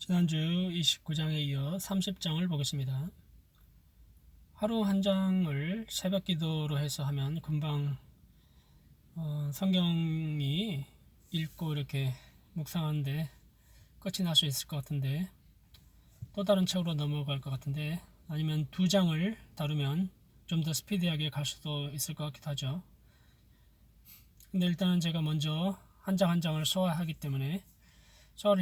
지난주 29장에 이어 30장을 보겠습니다. 하루 한 장을 새벽 기도로 해서 하면 금방 성경이 읽고 이렇게 묵상하는데 끝이 날 수 있을 것 같은데, 또 다른 책으로 넘어갈 것 같은데, 아니면 두 장을 다루면 좀 더 스피디하게 갈 수도 있을 것 같기도 하죠. 근데 일단은 제가 먼저 한 장 한 장을 소화를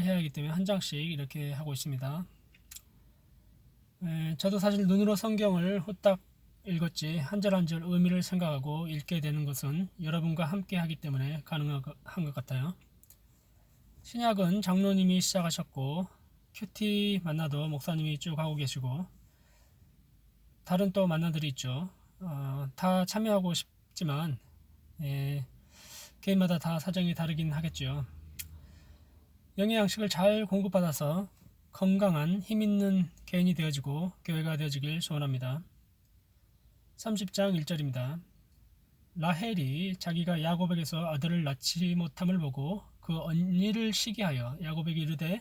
해야 하기 때문에 한 장씩 이렇게 하고 있습니다. 저도 사실 눈으로 성경을 후딱 읽었지 한 절 한 절 의미를 생각하고 읽게 되는 것은 여러분과 함께 하기 때문에 가능한 것 같아요. 신약은 장로님이 시작하셨고 큐티 만나도 목사님이 쭉 하고 계시고 다른 또 만나들이 있죠. 다 참여하고 싶지만 개인마다 다 사정이 다르긴 하겠죠. 영의 양식을 잘 공급받아서 건강한 힘있는 개인이 되어지고 교회가 되어지길 소원합니다. 30장 1절입니다. 라헬이 자기가 야곱에게서 아들을 낳지 못함을 보고 그 언니를 시기하여 야곱에게 이르되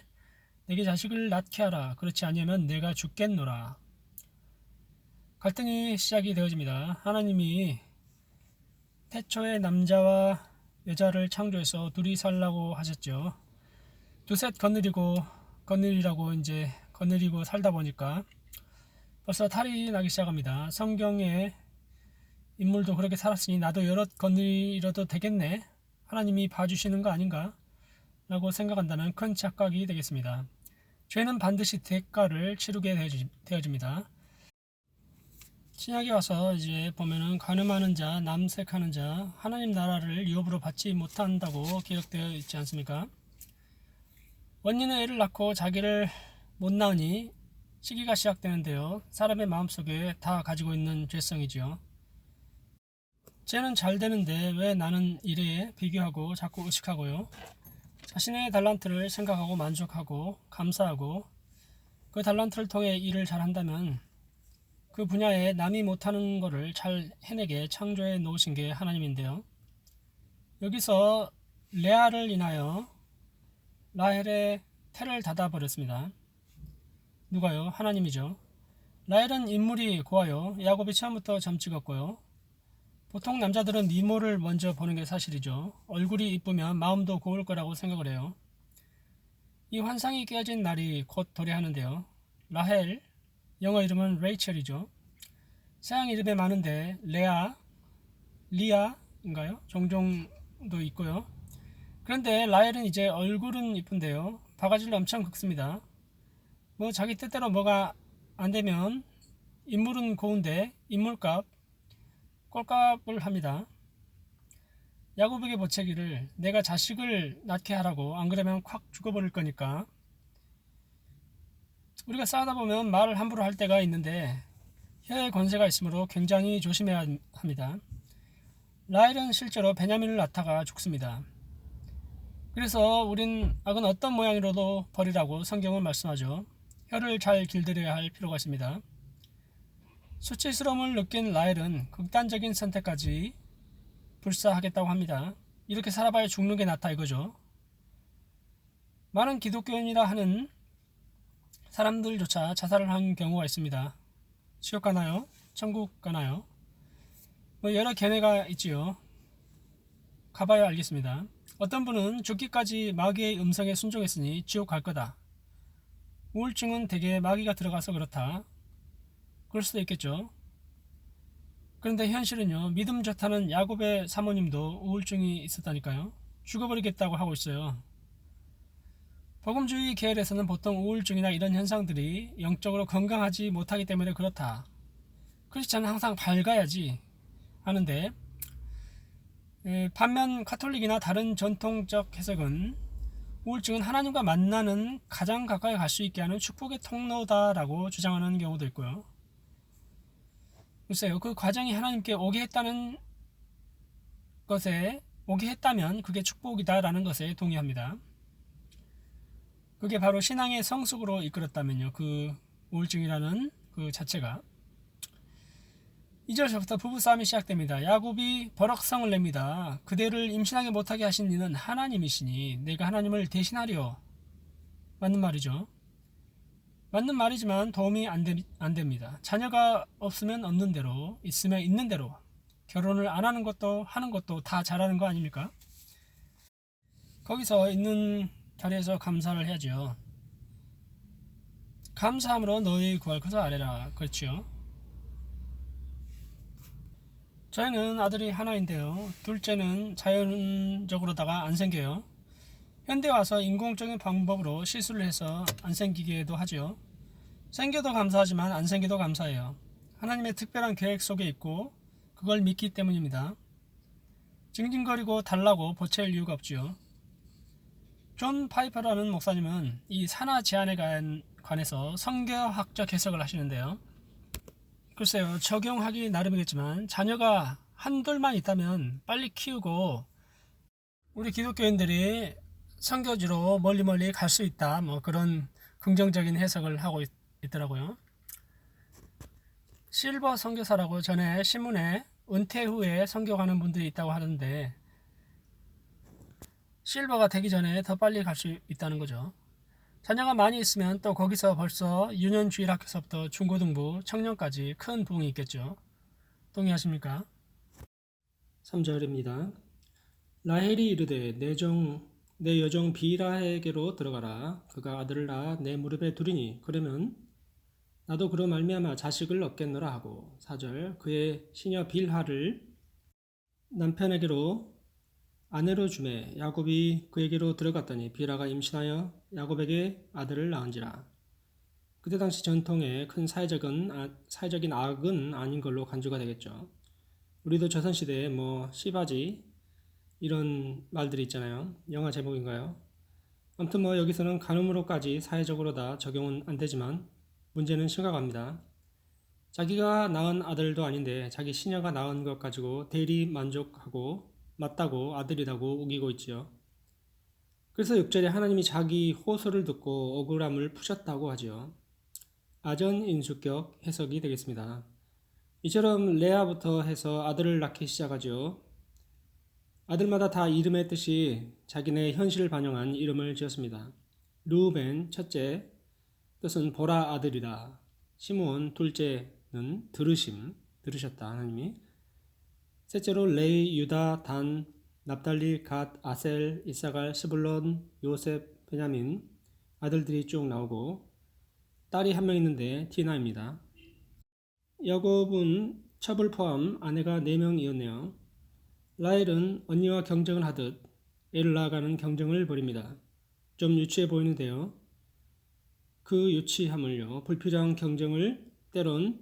내게 자식을 낳게 하라. 그렇지 아니하면 내가 죽겠노라. 갈등이 시작이 되어집니다. 하나님이 태초에 남자와 여자를 창조해서 둘이 살라고 하셨죠. 두셋 거느리고 살다 보니까 벌써 탈이 나기 시작합니다. 성경의 인물도 그렇게 살았으니 나도 여럿 거느려도 되겠네, 하나님이 봐주시는 거 아닌가 라고 생각한다면 큰 착각이 되겠습니다. 죄는 반드시 대가를 치르게 되어집니다. 신약에 와서 이제 보면은 간음하는 자, 남색하는 자, 하나님 나라를 유업으로 받지 못한다고 기록되어 있지 않습니까? 원인은 애를 낳고 자기를 못 낳으니 시기가 시작되는데요. 사람의 마음속에 다 가지고 있는 죄성이지요. 쟤는 잘 되는데 왜 나는 이래 비교하고 자꾸 의식하고요. 자신의 달란트를 생각하고 만족하고 감사하고 그 달란트를 통해 일을 잘한다면 그 분야에 남이 못하는 것을 잘 해내게 창조해 놓으신 게 하나님인데요. 여기서 레아를 인하여 라헬의 태를 닫아버렸습니다. 누가요? 하나님이죠. 라헬은 인물이 고와요. 야곱이 처음부터 점 찍었고요. 보통 남자들은 미모를 먼저 보는 게 사실이죠. 얼굴이 이쁘면 마음도 고울 거라고 생각을 해요. 이 환상이 깨어진 날이 곧 도래하는데요. 라헬, 영어 이름은 레이첼이죠. 서양 이름에 많은데 레아, 리아인가요? 종종도 있고요. 그런데 라헬은 이제 얼굴은 이쁜데요. 바가지를 엄청 긁습니다. 자기 뜻대로 뭐가 안되면 인물은 고운데 인물값, 꼴값을 합니다. 야곱에게 보채기를 내가 자식을 낳게 하라고, 안 그러면 콱 죽어버릴 거니까. 우리가 싸우다 보면 말을 함부로 할 때가 있는데 혀의 권세가 있으므로 굉장히 조심해야 합니다. 라헬은 실제로 베냐민을 낳다가 죽습니다. 그래서 우린 악은 어떤 모양으로도 버리라고 성경은 말씀하죠. 혀를 잘 길들여야 할 필요가 있습니다. 수치스러움을 느낀 라헬은 극단적인 선택까지 불사하겠다고 합니다. 이렇게 살아봐야 죽는 게 낫다 이거죠. 많은 기독교인이라 하는 사람들조차 자살을 한 경우가 있습니다. 지옥 가나요? 천국 가나요? 여러 견해가 있지요. 가봐야 알겠습니다. 어떤 분은 죽기까지 마귀의 음성에 순종했으니 지옥 갈 거다. 우울증은 대개 마귀가 들어가서 그렇다. 그럴 수도 있겠죠. 그런데 현실은요, 믿음 좋다는 야곱의 사모님도 우울증이 있었다니까요. 죽어버리겠다고 하고 있어요. 복음주의 계열에서는 보통 우울증이나 이런 현상들이 영적으로 건강하지 못하기 때문에 그렇다. 크리스찬은 항상 밝아야지 하는데, 반면 카톨릭이나 다른 전통적 해석은 우울증은 하나님과 만나는 가장 가까이 갈 수 있게 하는 축복의 통로다라고 주장하는 경우도 있고요. 글쎄요, 그 과정이 하나님께 오게 했다면 그게 축복이다라는 것에 동의합니다. 그게 바로 신앙의 성숙으로 이끌었다면요, 그 우울증이라는 그 자체가. 2절부터 부부싸움이 시작됩니다. 야곱이 버럭성을 냅니다. 그대를 임신하게 못하게 하신 이는 하나님이시니 내가 하나님을 대신하리요. 맞는 말이죠. 맞는 말이지만 도움이 안 됩니다. 자녀가 없으면 없는 대로, 있으면 있는 대로 결혼을 안 하는 것도 하는 것도 다 잘하는 거 아닙니까? 거기서 있는 자리에서 감사를 해야죠. 감사함으로 너희 구할 것을 아뢰라. 그렇죠. 저희는 아들이 하나인데요. 둘째는 자연적으로다가 안 생겨요. 현대 와서 인공적인 방법으로 시술을 해서 안 생기게도 하죠. 생겨도 감사하지만 안 생겨도 감사해요. 하나님의 특별한 계획 속에 있고 그걸 믿기 때문입니다. 징징거리고 달라고 보채일 이유가 없지요. 존 파이퍼라는 목사님은 이 산하 제한에 관해서 성경학적 해석을 하시는데요. 글쎄요, 적용하기 나름이겠지만 자녀가 한둘만 있다면 빨리 키우고 우리 기독교인들이 선교지로 멀리 갈 수 있다, 뭐 그런 긍정적인 해석을 하고 있더라고요. 실버 선교사라고 전에 신문에 은퇴 후에 선교하는 분들이 있다고 하는데 실버가 되기 전에 더 빨리 갈 수 있다는 거죠. 자녀가 많이 있으면 또 거기서 벌써 유년주일학교서부터 중고등부, 청년까지 큰 부흥이 있겠죠. 동의하십니까? 3절입니다. 라헬이 이르되 내 여종 비라에게로 들어가라. 그가 아들을 낳아 내 무릎에 두리니 그러면 나도 그로 말미암아 자식을 얻겠노라 하고. 4절 그의 시녀 빌하를 남편에게로 아내로 주매 야곱이 그에게로 들어갔더니 비라가 임신하여 야곱에게 아들을 낳은지라. 그때 당시 전통의 큰 사회적인 악은 아닌 걸로 간주가 되겠죠. 우리도 조선시대에 시바지 이런 말들이 있잖아요. 영화 제목인가요? 아무튼 여기서는 간음으로까지 사회적으로 다 적용은 안 되지만 문제는 심각합니다. 자기가 낳은 아들도 아닌데 자기 시녀가 낳은 것 가지고 대리 만족하고 맞다고 아들이라고 우기고 있지요. 그래서 6절에 하나님이 자기 호소를 듣고 억울함을 푸셨다고 하지요. 아전인수격 해석이 되겠습니다. 이처럼 레아부터 해서 아들을 낳기 시작하죠. 아들마다 다 이름의 뜻이 자기네 현실을 반영한 이름을 지었습니다. 르우벤 첫째 뜻은 보라 아들이다. 시므온 둘째는 들으셨다 하나님이. 셋째로 레이, 유다, 단, 납달리, 갓, 아셀, 이사갈, 스불론, 요셉, 베냐민 아들들이 쭉 나오고 딸이 한 명 있는데 디나입니다. 야곱은 첩을 포함 아내가 4명이었네요. 라헬은 언니와 경쟁을 하듯 애를 낳아가는 경쟁을 벌입니다. 좀 유치해 보이는데요. 그 유치함을요, 불필요한 경쟁을 때론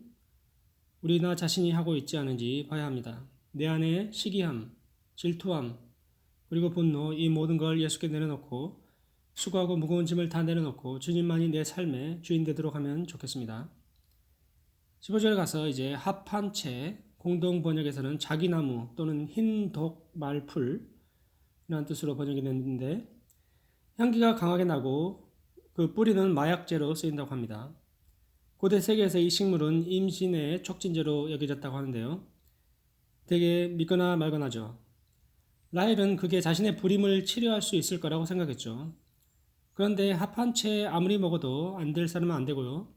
우리나 자신이 하고 있지 않은지 봐야 합니다. 내 안에 시기함, 질투함, 그리고 분노, 이 모든 걸 예수께 내려놓고 수고하고 무거운 짐을 다 내려놓고 주님만이 내 삶의 주인 되도록 하면 좋겠습니다. 15절 가서 이제 합한 채 공동 번역에서는 자기나무 또는 흰독 말풀이라는 뜻으로 번역이 됐는데 향기가 강하게 나고 그 뿌리는 마약제로 쓰인다고 합니다. 고대 세계에서 이 식물은 임신의 촉진제로 여겨졌다고 하는데요. 되게 믿거나 말거나죠. 라헬은 그게 자신의 불임을 치료할 수 있을 거라고 생각했죠. 그런데 합한 채 아무리 먹어도 안 될 사람은 안 되고요.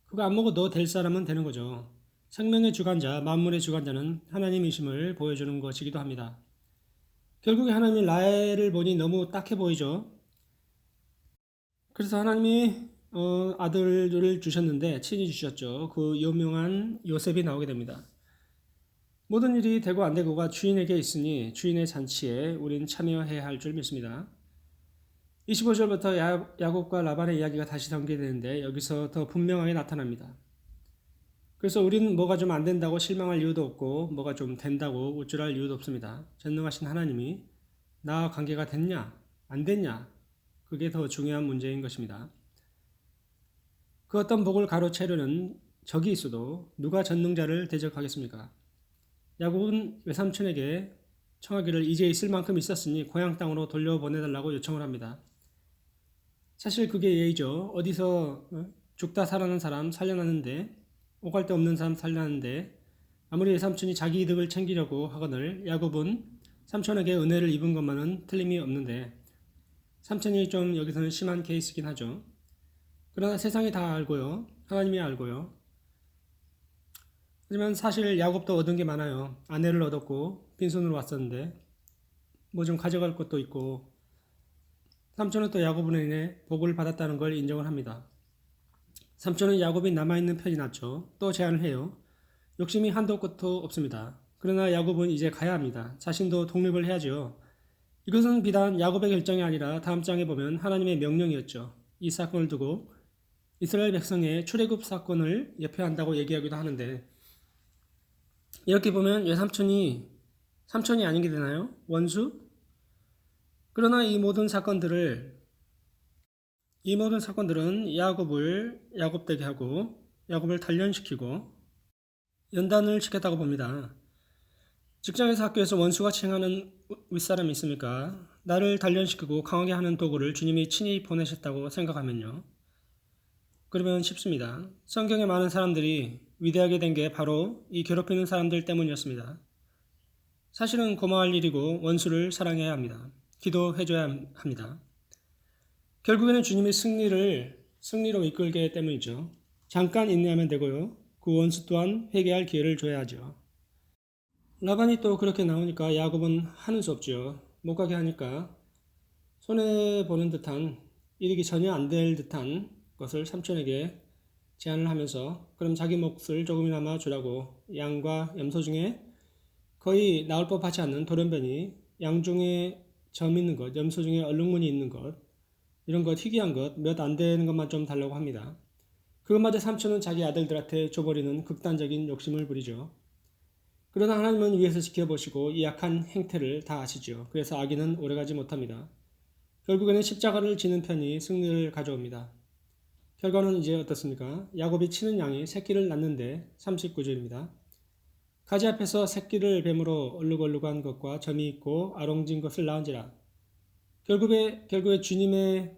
그거 안 먹어도 될 사람은 되는 거죠. 생명의 주관자, 만물의 주관자는 하나님이심을 보여주는 것이기도 합니다. 결국에 하나님이 라헬을 보니 너무 딱해 보이죠. 그래서 하나님이 아들을 주셨는데 친히 주셨죠. 그 유명한 요셉이 나오게 됩니다. 모든 일이 되고 안 되고가 주인에게 있으니 주인의 잔치에 우린 참여해야 할 줄 믿습니다. 25절부터 야곱과 라반의 이야기가 다시 전개되는데 여기서 더 분명하게 나타납니다. 그래서 우린 뭐가 좀 안 된다고 실망할 이유도 없고 뭐가 좀 된다고 우쭐할 이유도 없습니다. 전능하신 하나님이 나와 관계가 됐냐 안 됐냐 그게 더 중요한 문제인 것입니다. 그 어떤 복을 가로채려는 적이 있어도 누가 전능자를 대적하겠습니까? 야곱은 외삼촌에게 청하기를 이제 있을 만큼 있었으니 고향 땅으로 돌려보내달라고 요청을 합니다. 사실 그게 예의죠. 어디서 죽다 살아난 사람 살려놨는데 오갈 데 없는 사람 살려놨는데 아무리 외삼촌이 자기 이득을 챙기려고 하거늘 야곱은 삼촌에게 은혜를 입은 것만은 틀림이 없는데 삼촌이 좀 여기서는 심한 케이스긴 하죠. 그러나 세상이 다 알고요. 하나님이 알고요. 하지만 사실 야곱도 얻은 게 많아요. 아내를 얻었고 빈손으로 왔었는데 뭐 좀 가져갈 것도 있고 삼촌은 또 야곱으로 인해 복을 받았다는 걸 인정을 합니다. 삼촌은 야곱이 남아있는 편이 낫죠. 또 제안을 해요. 욕심이 한도 끝도 없습니다. 그러나 야곱은 이제 가야 합니다. 자신도 독립을 해야죠. 이것은 비단 야곱의 결정이 아니라 다음 장에 보면 하나님의 명령이었죠. 이 사건을 두고 이스라엘 백성의 출애굽 사건을 예표한다고 얘기하기도 하는데 이렇게 보면 외삼촌이 삼촌이 아닌 게 되나요? 원수? 그러나 이 모든 사건들은 야곱을 야곱되게 하고 야곱을 단련시키고 연단을 시켰다고 봅니다. 직장에서 학교에서 원수가 행하는 윗사람이 있습니까? 나를 단련시키고 강하게 하는 도구를 주님이 친히 보내셨다고 생각하면요. 그러면 쉽습니다. 성경에 많은 사람들이 위대하게 된 게 바로 이 괴롭히는 사람들 때문이었습니다. 사실은 고마워할 일이고 원수를 사랑해야 합니다. 기도해줘야 합니다. 결국에는 주님이 승리로 이끌게 때문이죠. 잠깐 인내하면 되고요. 그 원수 또한 회개할 기회를 줘야 하죠. 라반이 또 그렇게 나오니까 야곱은 하는 수 없죠. 못 가게 하니까 손해보는 듯한 이익이 전혀 안 될 듯한 것을 삼촌에게 제안을 하면서 그럼 자기 몫을 조금이나마 주라고 양과 염소 중에 거의 나올 법하지 않는 돌연변이 양 중에 점 있는 것, 염소 중에 얼룩무늬 있는 것 이런 것 희귀한 것 몇 안 되는 것만 좀 달라고 합니다. 그것마저 삼촌은 자기 아들들한테 줘버리는 극단적인 욕심을 부리죠. 그러나 하나님은 위에서 지켜보시고 이 약한 행태를 다 아시죠. 그래서 악인은 오래가지 못합니다. 결국에는 십자가를 지는 편이 승리를 가져옵니다. 결과는 이제 어떻습니까? 야곱이 치는 양이 새끼를 낳는데 39절입니다. 가지 앞에서 새끼를 뱀으로 얼룩얼룩한 것과 점이 있고 아롱진 것을 낳은지라. 결국에 주님의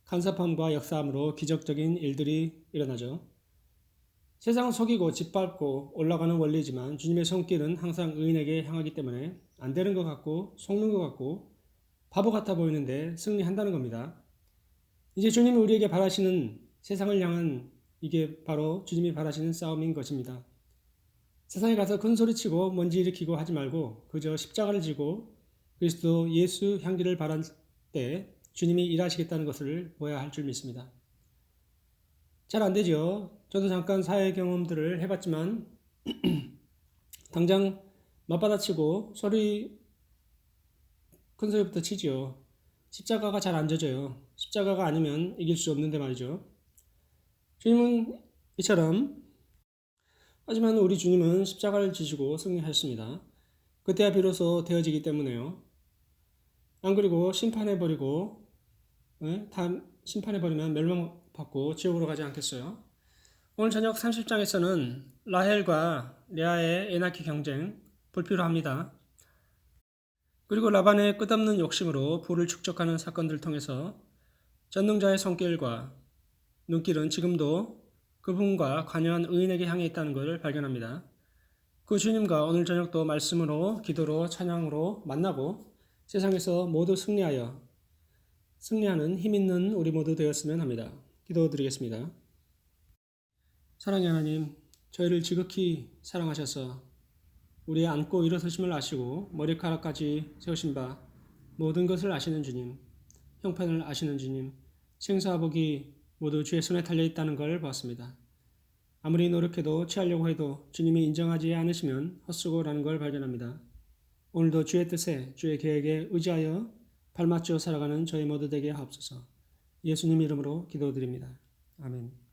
간섭함과 역사함으로 기적적인 일들이 일어나죠. 세상은 속이고 짓밟고 올라가는 원리지만 주님의 손길은 항상 의인에게 향하기 때문에 안 되는 것 같고 속는 것 같고 바보 같아 보이는데 승리한다는 겁니다. 이제 주님이 우리에게 바라시는 세상을 향한 이게 바로 주님이 바라시는 싸움인 것입니다. 세상에 가서 큰 소리치고 먼지 일으키고 하지 말고 그저 십자가를 지고 그리스도 예수 향기를 바랄 때 주님이 일하시겠다는 것을 보아야 할 줄 믿습니다. 잘 안 되죠. 저도 잠깐 사회 경험들을 해봤지만 당장 맞받아치고 큰 소리부터 치지요. 십자가가 잘 안 져져요. 십자가가 아니면 이길 수 없는데 말이죠. 주님은 이처럼 하지만 우리 주님은 십자가를 지시고 승리하셨습니다. 그때야 비로소 되어지기 때문에요. 안 그리고 심판해버리고 다 심판해버리면 멸망받고 지옥으로 가지 않겠어요? 오늘 저녁 30장에서는 라헬과 레아의 애 낳기 경쟁 불필요합니다. 그리고 라반의 끝없는 욕심으로 부를 축적하는 사건들을 통해서 전능자의 손길과 눈길은 지금도 그분과 관여한 의인에게 향해 있다는 것을 발견합니다. 그 주님과 오늘 저녁도 말씀으로 기도로 찬양으로 만나고 세상에서 모두 승리하는 힘 있는 우리 모두 되었으면 합니다. 기도드리겠습니다. 사랑의 하나님, 저희를 지극히 사랑하셔서 우리의 앉고 일어서심을 아시고 머리카락까지 세우신 바 모든 것을 아시는 주님, 형편을 아시는 주님, 생사와 복이 모두 주의 손에 달려 있다는 걸 보았습니다. 아무리 노력해도 취하려고 해도 주님이 인정하지 않으시면 헛수고라는 걸 발견합니다. 오늘도 주의 뜻에 주의 계획에 의지하여 발맞춰 살아가는 저희 모두 되게 하옵소서. 예수님 이름으로 기도드립니다. 아멘.